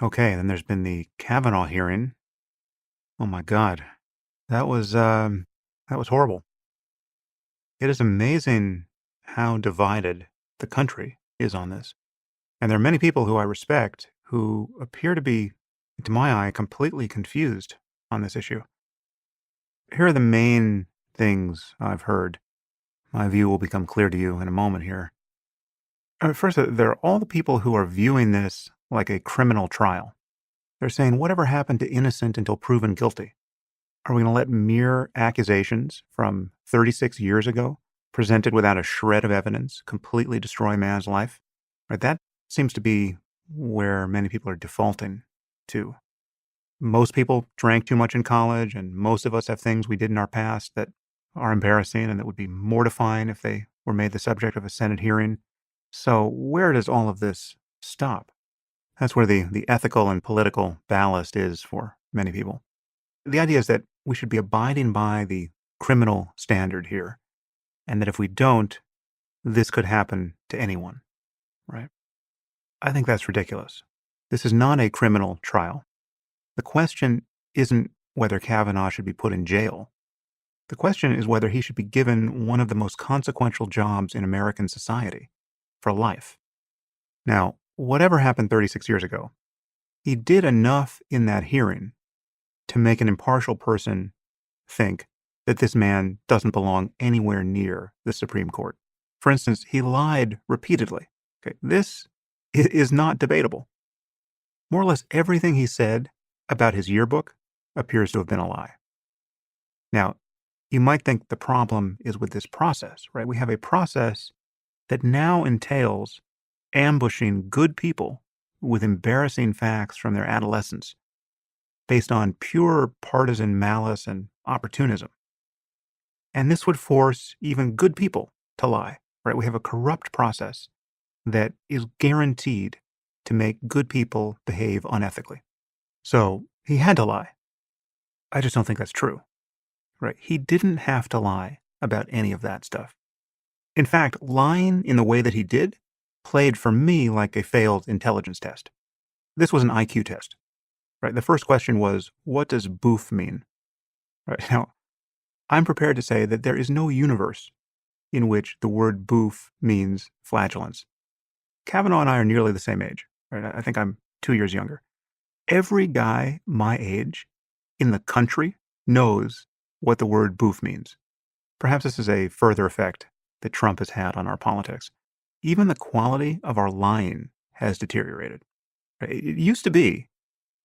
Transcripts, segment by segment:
Okay, then there's been the Kavanaugh hearing. Oh my God, that was horrible. It is amazing how divided the country is on this, and there are many people who I respect who appear to be, to my eye, completely confused on this issue. Here are the main things I've heard. My view will become clear to you in a moment here. First, there are all the people who are viewing this like a criminal trial. They're saying whatever happened to innocent until proven guilty. Are we going to let mere accusations from 36 years ago, presented without a shred of evidence, completely destroy man's life? Right? That seems to be where many people are defaulting to. Most people drank too much in college, and most of us have things we did in our past that are embarrassing and that would be mortifying if they were made the subject of a Senate hearing. So, where does all of this stop? That's where the ethical and political ballast is for many people. The idea is that we should be abiding by the criminal standard here, and that if we don't, this could happen to anyone, right? I think that's ridiculous. This is not a criminal trial. The question isn't whether Kavanaugh should be put in jail. The question is whether he should be given one of the most consequential jobs in American society for life. Now, whatever happened 36 years ago, he did enough in that hearing to make an impartial person think that this man doesn't belong anywhere near the Supreme Court. For instance, he lied repeatedly. Okay, this is not debatable. More or less everything he said about his yearbook appears to have been a lie. Now, you might think the problem is with this process, right? We have a process that now entails ambushing good people with embarrassing facts from their adolescence based on pure partisan malice and opportunism. And this would force even good people to lie, right? We have a corrupt process that is guaranteed to make good people behave unethically. So he had to lie. I just don't think that's true, right? He didn't have to lie about any of that stuff. In fact, lying in the way that he did played for me like a failed intelligence test. This was an IQ test, right? The first question was, what does boof mean? Right now, I'm prepared to say that there is no universe in which the word boof means flatulence. Kavanaugh and I are nearly the same age, right? I think I'm 2 years younger. Every guy my age in the country knows what the word boof means. Perhaps this is a further effect that Trump has had on our politics. Even the quality of our lying has deteriorated. Right? It used to be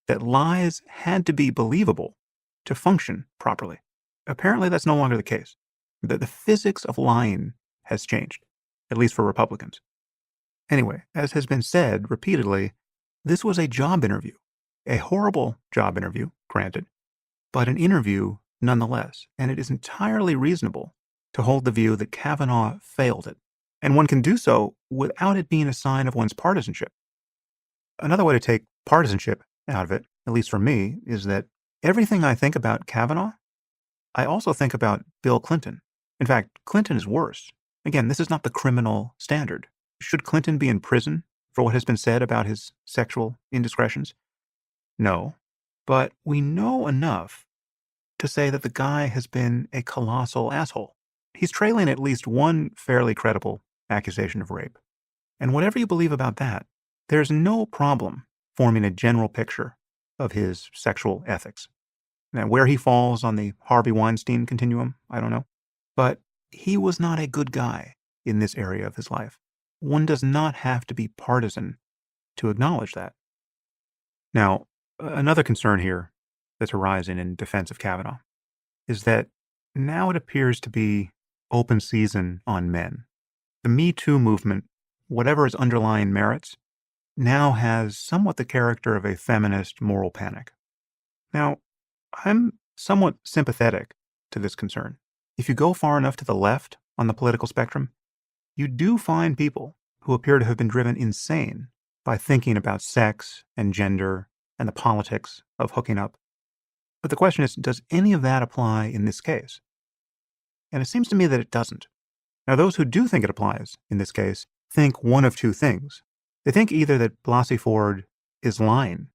that lies had to be believable to function properly. Apparently, that's no longer the case. The physics of lying has changed, at least for Republicans. Anyway, as has been said repeatedly, this was a job interview. A horrible job interview, granted, but an interview nonetheless. And it is entirely reasonable to hold the view that Kavanaugh failed it. And one can do so without it being a sign of one's partisanship. Another way to take partisanship out of it, at least for me, is that everything I think about Kavanaugh, I also think about Bill Clinton. In fact, Clinton is worse. Again, this is not the criminal standard. Should Clinton be in prison for what has been said about his sexual indiscretions? No. But we know enough to say that the guy has been a colossal asshole. He's trailing at least one fairly credible accusation of rape. And whatever you believe about that, there's no problem forming a general picture of his sexual ethics. Now, where he falls on the Harvey Weinstein continuum, I don't know. But he was not a good guy in this area of his life. One does not have to be partisan to acknowledge that. Now, another concern here that's arising in defense of Kavanaugh is that now it appears to be open season on men. The Me Too movement, whatever its underlying merits, now has somewhat the character of a feminist moral panic. Now, I'm somewhat sympathetic to this concern. If you go far enough to the left on the political spectrum, you do find people who appear to have been driven insane by thinking about sex and gender and the politics of hooking up. But the question is, does any of that apply in this case? And it seems to me that it doesn't. Now, those who do think it applies in this case think one of two things. They think either that Blasey Ford is lying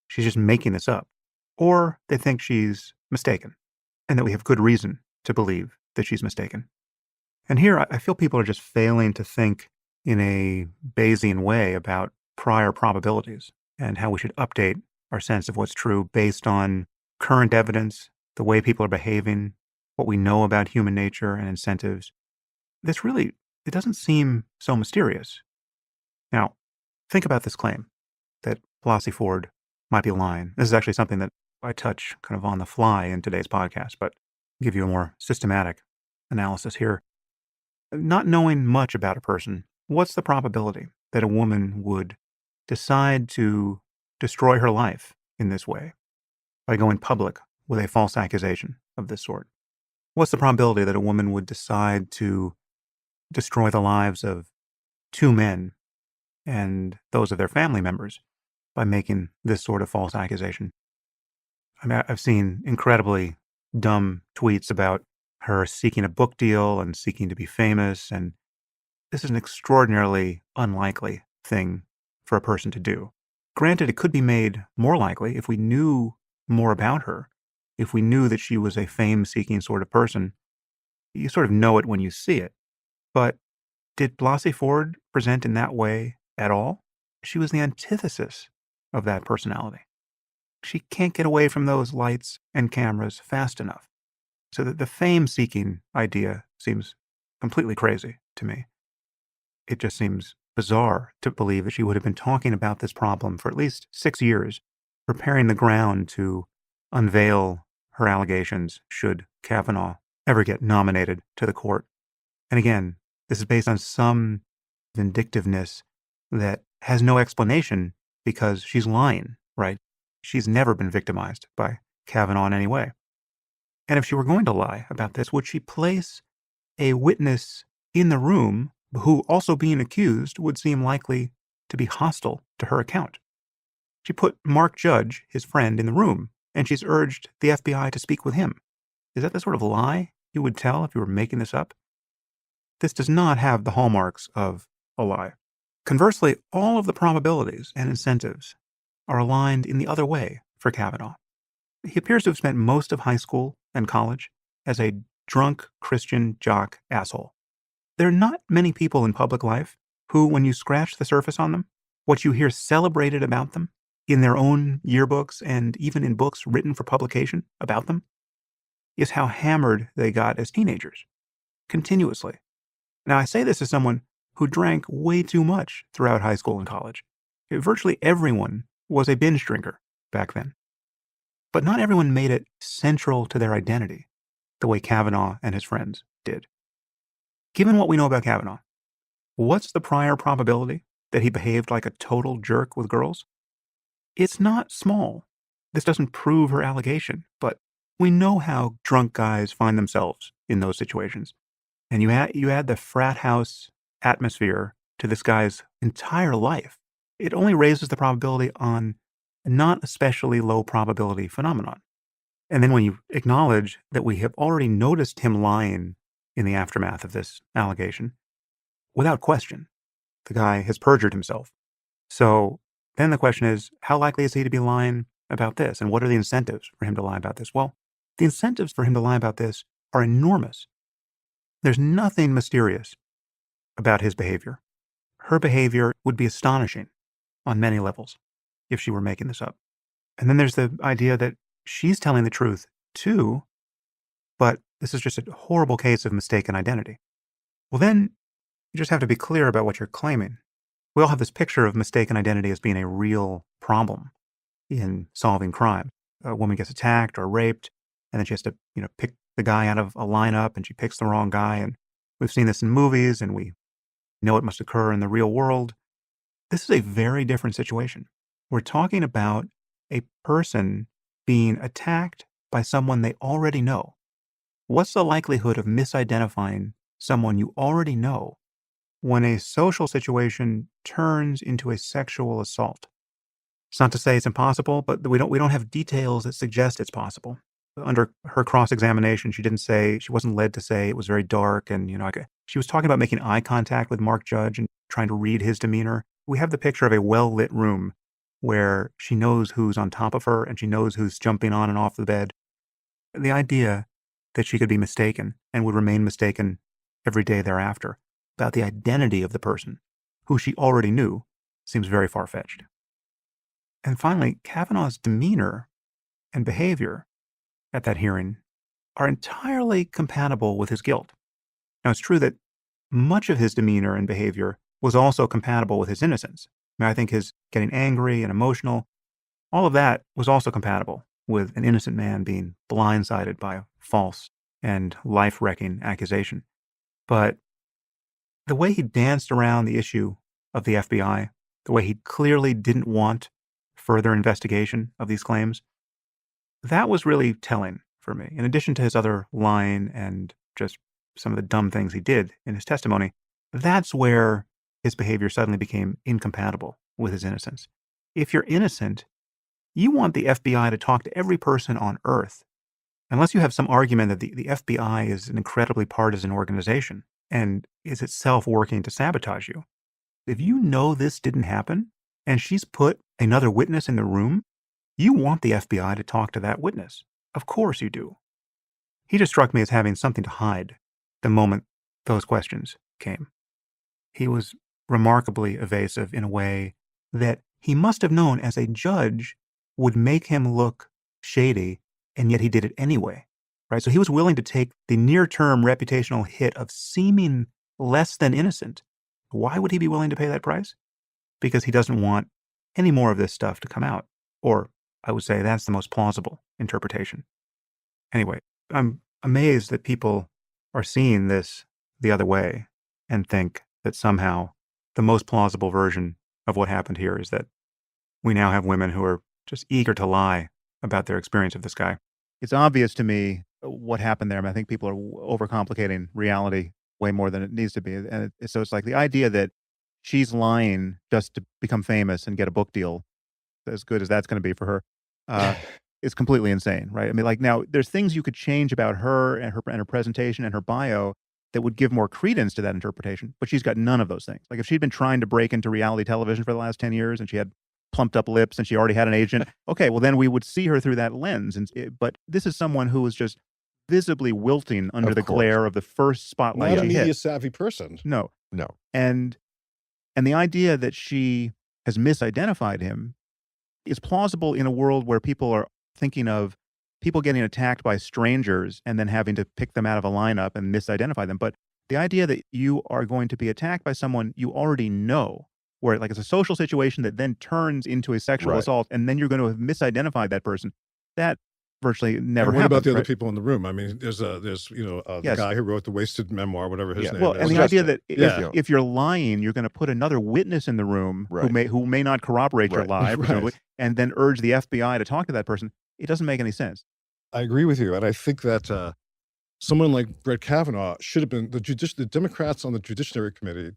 she's just making this up, or they think she's mistaken and that we have good reason to believe that she's mistaken. And here I feel people are just failing to think in a Bayesian way about prior probabilities and how we should update our sense of what's true based on current evidence, the way people are behaving, what we know about human nature and incentives. This really, it doesn't seem so mysterious. Now, think about this claim that Blasey Ford might be lying. This is actually something that I touch kind of on the fly in today's podcast, but I'll give you a more systematic analysis here. Not knowing much about a person, what's the probability that a woman would decide to destroy her life in this way by going public with a false accusation of this sort? What's the probability that a woman would decide to destroy the lives of two men and those of their family members by making this sort of false accusation? I mean, I've seen incredibly dumb tweets about her seeking a book deal and seeking to be famous, and this is an extraordinarily unlikely thing for a person to do. Granted, it could be made more likely if we knew more about her, if we knew that she was a fame-seeking sort of person. You sort of know it when you see it. But did Blasey Ford present in that way at all? She was the antithesis of that personality. She can't get away from those lights and cameras fast enough. So that the fame-seeking idea seems completely crazy to me. It just seems bizarre to believe that she would have been talking about this problem for at least 6 years, preparing the ground to unveil her allegations should Kavanaugh ever get nominated to the court. And again, this is based on some vindictiveness that has no explanation because she's lying, right? She's never been victimized by Kavanaugh in any way. And if she were going to lie about this, would she place a witness in the room who, also being accused, would seem likely to be hostile to her account? She put Mark Judge, his friend, in the room, and she's urged the FBI to speak with him. Is that the sort of lie you would tell if you were making this up? This does not have the hallmarks of a lie. Conversely, all of the probabilities and incentives are aligned in the other way for Kavanaugh. He appears to have spent most of high school and college as a drunk Christian jock asshole. There are not many people in public life who, when you scratch the surface on them, what you hear celebrated about them in their own yearbooks and even in books written for publication about them, is how hammered they got as teenagers, continuously. Now, I say this as someone who drank way too much throughout high school and college. Virtually everyone was a binge drinker back then. But not everyone made it central to their identity the way Kavanaugh and his friends did. Given what we know about Kavanaugh, what's the prior probability that he behaved like a total jerk with girls? It's not small. This doesn't prove her allegation, but we know how drunk guys find themselves in those situations. And you add the frat house atmosphere to this guy's entire life, it only raises the probability on a not especially low probability phenomenon. And then when you acknowledge that we have already noticed him lying in the aftermath of this allegation, without question, the guy has perjured himself. So then the question is, how likely is he to be lying about this? And what are the incentives for him to lie about this? Well, the incentives for him to lie about this are enormous. There's nothing mysterious about his behavior. Her behavior would be astonishing on many levels if she were making this up. And then there's the idea that she's telling the truth too, but this is just a horrible case of mistaken identity. Well, then you just have to be clear about what you're claiming. We all have this picture of mistaken identity as being a real problem in solving crime. A woman gets attacked or raped, and then she has to, pick the guy out of a lineup, and she picks the wrong guy. And we've seen this in movies, and we know it must occur in the real world. This is a very different situation. We're talking about a person being attacked by someone they already know. What's the likelihood of misidentifying someone you already know when a social situation turns into a sexual assault? It's not to say it's impossible, but we don't have details that suggest it's possible. Under her cross-examination, she wasn't led to say it was very dark, and she was talking about making eye contact with Mark Judge and trying to read his demeanor. We have the picture of a well-lit room where she knows who's on top of her and she knows who's jumping on and off the bed. The idea that she could be mistaken and would remain mistaken every day thereafter about the identity of the person who she already knew seems very far-fetched. And finally, Kavanaugh's demeanor and behavior at that hearing are entirely compatible with his guilt. Now, it's true that much of his demeanor and behavior was also compatible with his innocence. I think his getting angry and emotional, all of that was also compatible with an innocent man being blindsided by a false and life-wrecking accusation. But the way he danced around the issue of the FBI, the way he clearly didn't want further investigation of these claims, that was really telling for me. In addition to his other lying and just some of the dumb things he did in his testimony, that's where his behavior suddenly became incompatible with his innocence. If you're innocent, you want the FBI to talk to every person on Earth, unless you have some argument that the FBI is an incredibly partisan organization and is itself working to sabotage you. If you know this didn't happen and she's put another witness in the room, you want the FBI to talk to that witness. Of course you do. He just struck me as having something to hide the moment those questions came. He was remarkably evasive in a way that he must have known as a judge would make him look shady, and yet he did it anyway, right? So he was willing to take the near-term reputational hit of seeming less than innocent. Why would he be willing to pay that price? Because he doesn't want any more of this stuff to come out. Or I would say that's the most plausible interpretation. Anyway, I'm amazed that people are seeing this the other way and think that somehow the most plausible version of what happened here is that we now have women who are just eager to lie about their experience of this guy. It's obvious to me what happened there. I think people are overcomplicating reality way more than it needs to be. And so it's like the idea that she's lying just to become famous and get a book deal, as good as that's going to be for her, is completely insane, right? I mean, like, now there's things you could change about her and her presentation and her bio that would give more credence to that interpretation, but she's got none of those things. Like, if she'd been trying to break into reality television for the last 10 years and she had plumped up lips and she already had an agent, okay, well then we would see her through that lens. But this is someone who was just visibly wilting under the glare of the first spotlight. Not a media savvy person. No. No. And the idea that she has misidentified him is plausible in a world where people are thinking of people getting attacked by strangers and then having to pick them out of a lineup and misidentify them. But the idea that you are going to be attacked by someone you already know, where like it's a social situation that then turns into a sexual assault, and then you're going to have misidentified that person, that virtually never And what happens. about the other people in the room? I mean, there's the guy who wrote the wasted memoir, whatever his name is. And the idea that if you're lying, you're going to put another witness in the room who may not corroborate your lie, presumably, and then urge the FBI to talk to that person. It doesn't make any sense. I agree with you, and I think that someone like Brett Kavanaugh should have been the Democrats on the Judiciary Committee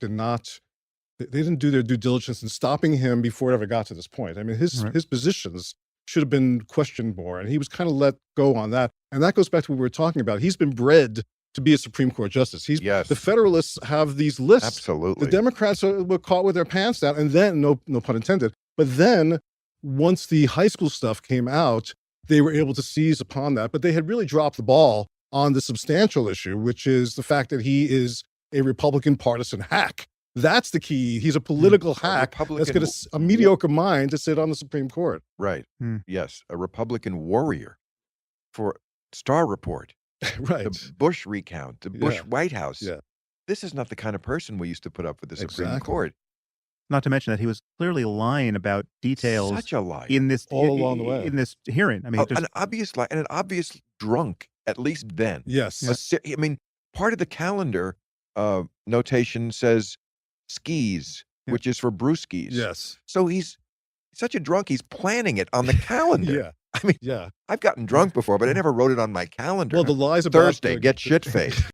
they didn't do their due diligence in stopping him before it ever got to this point. I mean, his positions should have been questioned more, and he was kind of let go on that. And that goes back to what we were talking about. He's been bred to be a Supreme Court justice. The Federalists have these lists. Absolutely. The Democrats were caught with their pants down, and then, no pun intended, but then once the high school stuff came out, they were able to seize upon that. But they had really dropped the ball on the substantial issue, which is the fact that he is a Republican partisan hack. That's the key. He's a political hack that's got a mediocre mind to sit on the Supreme Court. Right. Yes. A Republican warrior for Star Report. The Bush recount, the Bush White House. This is not the kind of person we used to put up with the Supreme Court. Not to mention that he was clearly lying about details. Such a lie. In this all along the way in this hearing. I mean, an obvious lie and an obvious drunk. At least then. Yes. I mean, part of the calendar notation says skis, which is for brewskis. Yes. So he's such a drunk. He's planning it on the calendar. I mean, I've gotten drunk before, but I never wrote it on my calendar. Well, the lies about Thursday, get shit-faced.